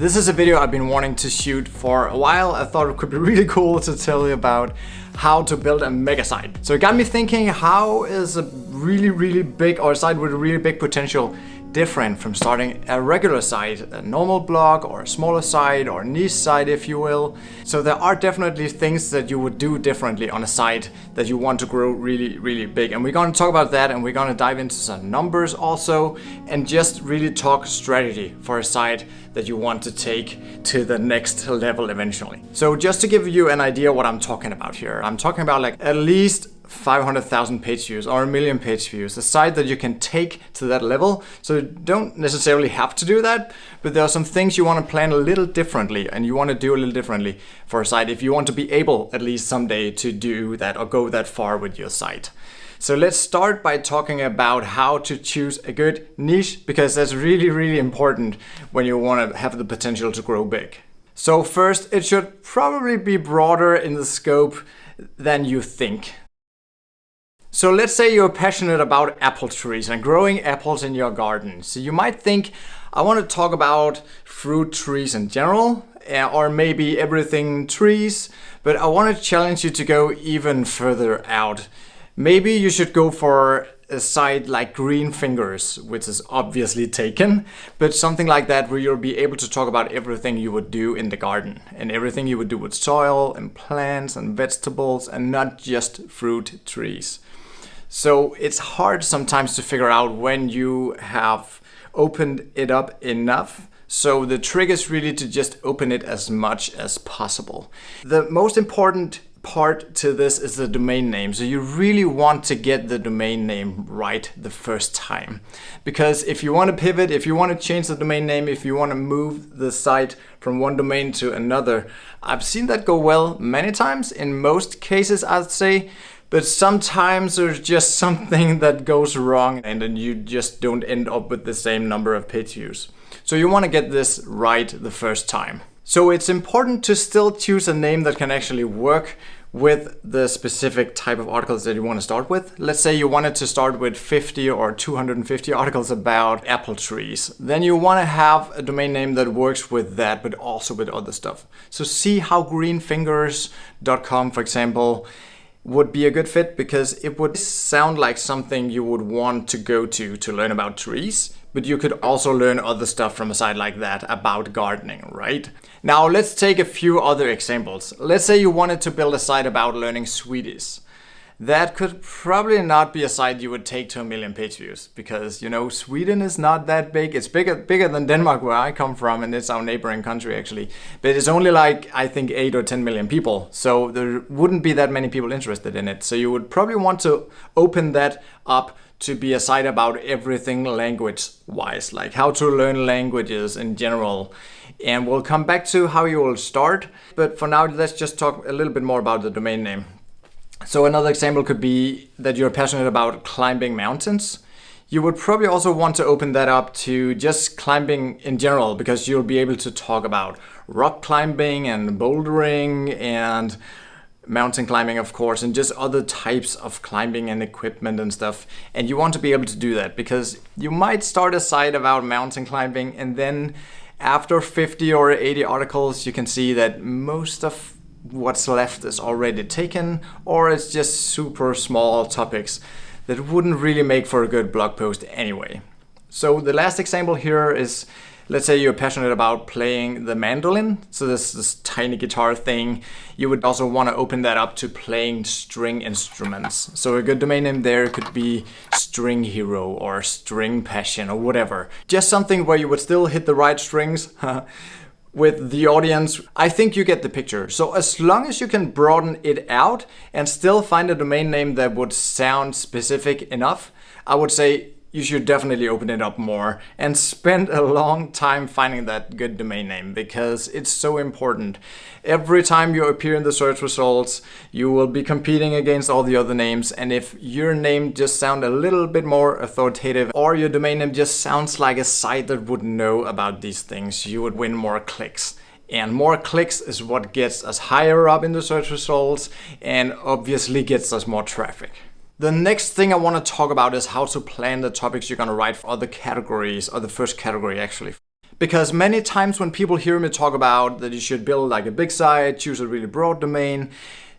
This is a video I've been wanting to shoot for a while. I thought it could be really cool to tell you about how to build a mega site. So it got me thinking, how is a really big, or a site with a really big potential different from starting a regular site, a normal blog or a smaller site or niche site, if you will. So there are definitely things that you would do differently on a site that you want to grow really big. And we're going to talk about that, and we're going to dive into some numbers also, and just really talk strategy for a site that you want to take to the next level eventually. So just to give you an idea what I'm talking about here, I'm talking about like at least 500,000 page views or 1 million page views, a site that you can take to that level. So you don't necessarily have to do that, but there are some things you want to plan a little differently, and you want to do a little differently for a site if you want to be able at least someday to do that or go that far with your site. So let's start by talking about how to choose a good niche, because that's really important when you want to have the potential to grow big. So first, it should probably be broader in the scope than you think. So let's say you're passionate about apple trees and growing apples in your garden. So you might think, I want to talk about fruit trees in general, or maybe everything trees, but I want to challenge you to go even further out. Maybe you should go for a site like Green Fingers, which is obviously taken, but something like that where you'll be able to talk about everything you would do in the garden and everything you would do with soil and plants and vegetables, and not just fruit trees. So it's hard sometimes to figure out when you have opened it up enough. So the trick is really to just open it as much as possible. The most important part to this is the domain name. So you really want to get the domain name right the first time. Because if you want to pivot, if you want to change the domain name, if you want to move the site from one domain to another, I've seen that go well many times, in most cases I'd say. But sometimes there's just something that goes wrong, and then you just don't end up with the same number of page views. So you want to get this right the first time. So it's important to still choose a name that can actually work with the specific type of articles that you want to start with. Let's say you wanted to start with 50 or 250 articles about apple trees. Then you want to have a domain name that works with that, but also with other stuff. So see how greenfingers.com, for example, would be a good fit, because it would sound like something you would want to go to learn about trees, but you could also learn other stuff from a site like that about gardening, right? Now let's take a few other examples. Let's say you wanted to build a site about learning Swedish. That could probably not be a site you would take to 1 million page views, because, you know, Sweden is not that big. It's bigger than Denmark, where I come from, and it's our neighboring country actually. But it's only like, I think, 8 or 10 million people. So there wouldn't be that many people interested in it. So you would probably want to open that up to be a site about everything language-wise, like how to learn languages in general. And we'll come back to how you will start. But for now, let's just talk a little bit more about the domain name. So another example could be that you're passionate about climbing mountains. You would probably also want to open that up to just climbing in general, because you'll be able to talk about rock climbing and bouldering and mountain climbing, of course, and just other types of climbing and equipment and stuff. And you want to be able to do that, because you might start a site about mountain climbing, and then after 50 or 80 articles, you can see that most of what's left is already taken, or it's just super small topics that wouldn't really make for a good blog post anyway. So the last example here is, let's say you're passionate about playing the mandolin. So this tiny guitar thing. You would also want to open that up to playing string instruments. So a good domain name there could be String Hero or String Passion or whatever. Just something where you would still hit the right strings with the audience. I think you get the picture. So as long as you can broaden it out and still find a domain name that would sound specific enough, I would say you should definitely open it up more and spend a long time finding that good domain name, because it's so important. Every time you appear in the search results, you will be competing against all the other names. And if your name just sounds a little bit more authoritative, or your domain name just sounds like a site that would know about these things, you would win more clicks. And more clicks is what gets us higher up in the search results, and obviously gets us more traffic. The next thing I want to talk about is how to plan the topics you're going to write for other categories, or the first category actually. Because many times when people hear me talk about that you should build like a big site, choose a really broad domain,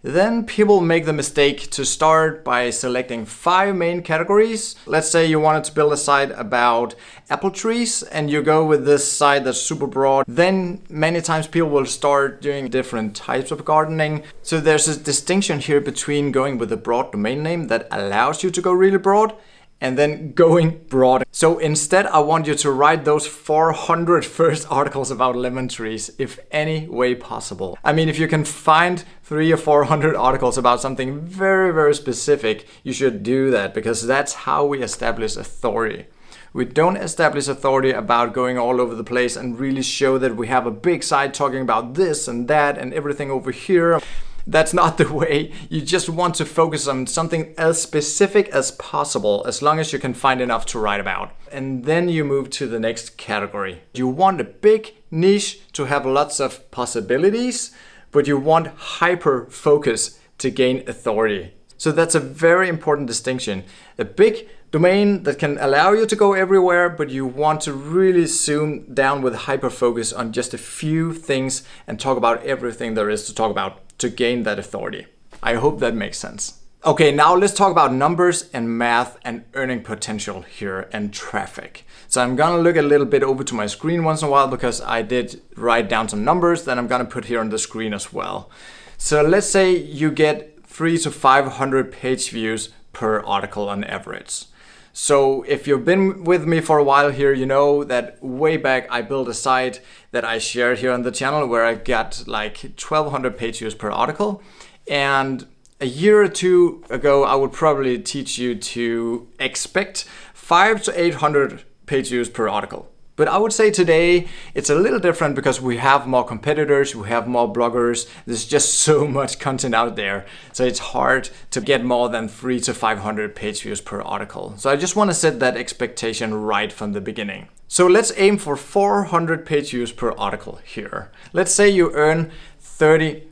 then people make the mistake to start by selecting 5 main categories. Let's say you wanted to build a site about apple trees and you go with this site that's super broad. Then many times people will start doing different types of gardening. So there's a distinction here between going with a broad domain name that allows you to go really broad and then going broad. So instead, I want you to write those 400 first articles about lemon trees, if any way possible. I mean, if you can find 300 or 400 articles about something very, very specific, you should do that, because that's how we establish authority. We don't establish authority about going all over the place and really show that we have a big site talking about this and that and everything over here. That's not the way. You just want to focus on something as specific as possible, as long as you can find enough to write about. And then you move to the next category. You want a big niche to have lots of possibilities, but you want hyper focus to gain authority. So that's a very important distinction. A big domain that can allow you to go everywhere, but you want to really zoom down with hyper focus on just a few things and talk about everything there is to talk about to gain that authority. I hope that makes sense. Okay, now let's talk about numbers and math and earning potential here and traffic. So I'm gonna look a little bit over to my screen once in a while because I did write down some numbers that I'm gonna put here on the screen as well. So let's say you get 300 to 500 page views per article on average. So if you've been with me for a while here, you know that way back I built a site that I shared here on the channel where I got like 1200 page views per article. And a year or two ago, I would probably teach you to expect 500 to 800 page views per article. But I would say today it's a little different because we have more competitors, we have more bloggers. There's just so much content out there. So it's hard to get more than 300 to 500 page views per article. So I just want to set that expectation right from the beginning. So let's aim for 400 page views per article here. Let's say you earn $30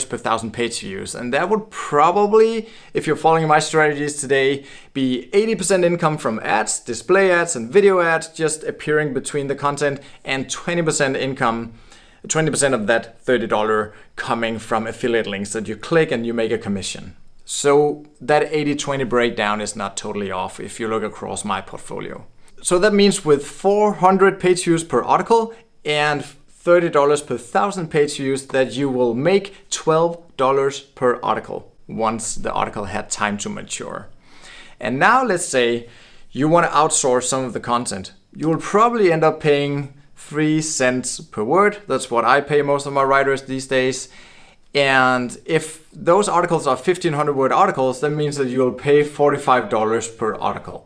per 1,000 page views. And that would probably, if you're following my strategies today, be 80% income from ads, display ads and video ads just appearing between the content, and 20% income, 20% of that $30 coming from affiliate links that you click and you make a commission. So that 80-20 breakdown is not totally off if you look across my portfolio. So that means with 400 page views per article and $30 per 1,000 page views that you will make $12 per article once the article had time to mature. And now let's say you want to outsource some of the content. You will probably end up paying 3 cents per word. That's what I pay most of my writers these days. And if those articles are 1,500 word articles, that means that you'll pay $45 per article.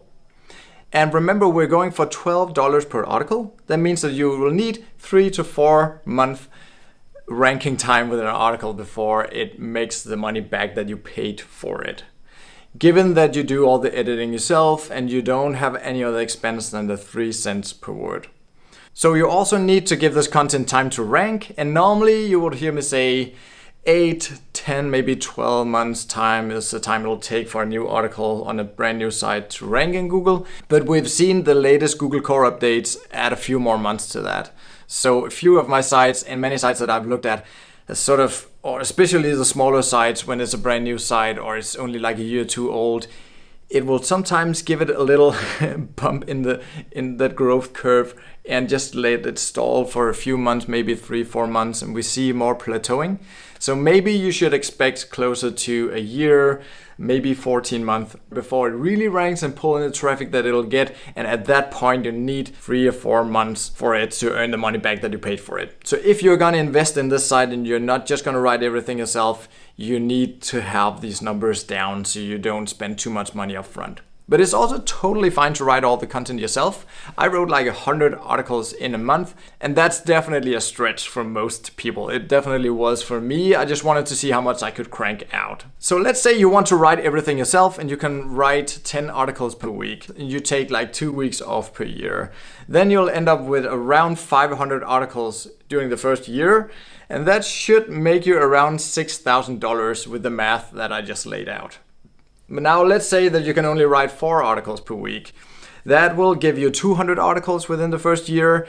And remember, we're going for $12 per article. That means that you will need 3 to 4 month ranking time with an article before it makes the money back that you paid for it. Given that you do all the editing yourself and you don't have any other expense than the 3 cents per word. So you also need to give this content time to rank. And normally you would hear me say 8, 10, maybe 12 months time is the time it'll take for a new article on a brand new site to rank in Google. But we've seen the latest Google Core updates add a few more months to that. So a few of my sites and many sites that I've looked at sort of, or especially the smaller sites when it's a brand new site or it's only like a year or two old, it will sometimes give it a little bump in that growth curve and just let it stall for a few months, maybe 3-4 months, and we see more plateauing. So maybe you should expect closer to a year, maybe 14 months before it really ranks and pull in the traffic that it'll get. And at that point, you need 3 or 4 months for it to earn the money back that you paid for it. So if you're going to invest in this site and you're not just going to write everything yourself, you need to have these numbers down so you don't spend too much money up front. But it's also totally fine to write all the content yourself. I wrote like 100 articles in a month, and that's definitely a stretch for most people. It definitely was for me. I just wanted to see how much I could crank out. So let's say you want to write everything yourself and you can write 10 articles per week. And you take like 2 weeks off per year. Then you'll end up with around 500 articles during the first year. And that should make you around $6,000 with the math that I just laid out. But now let's say that you can only write 4 articles per week. That will give you 200 articles within the first year.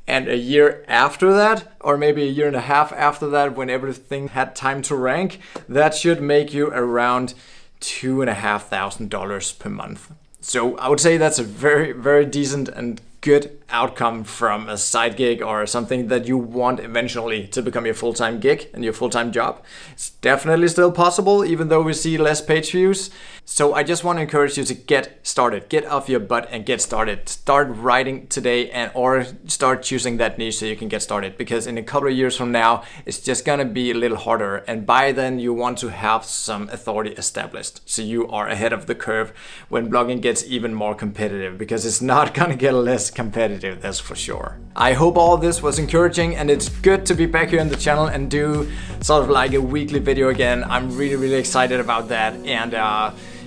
And a year after that, or maybe a year and a half after that, when everything had time to rank, that should make you around $2,500 per month. So I would say that's a very, very decent and good outcome from a side gig or something that you want eventually to become your full-time gig and your full-time job. It's definitely still possible, even though we see less page views. So I just want to encourage you to get started, get off your butt and get started. Start writing today or start choosing that niche so you can get started, because in a couple of years from now, it's just gonna be a little harder. And by then you want to have some authority established, so you are ahead of the curve when blogging gets even more competitive, because it's not gonna get less competitive, that's for sure. I hope all this was encouraging, and it's good to be back here on the channel and do sort of like a weekly video again. I'm really, really excited about that. And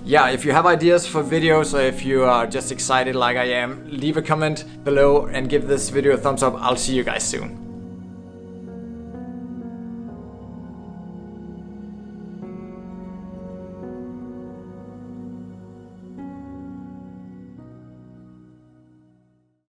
yeah, if you have ideas for videos, or if you are just excited like I am, leave a comment below and give this video a thumbs up. I'll see you guys soon.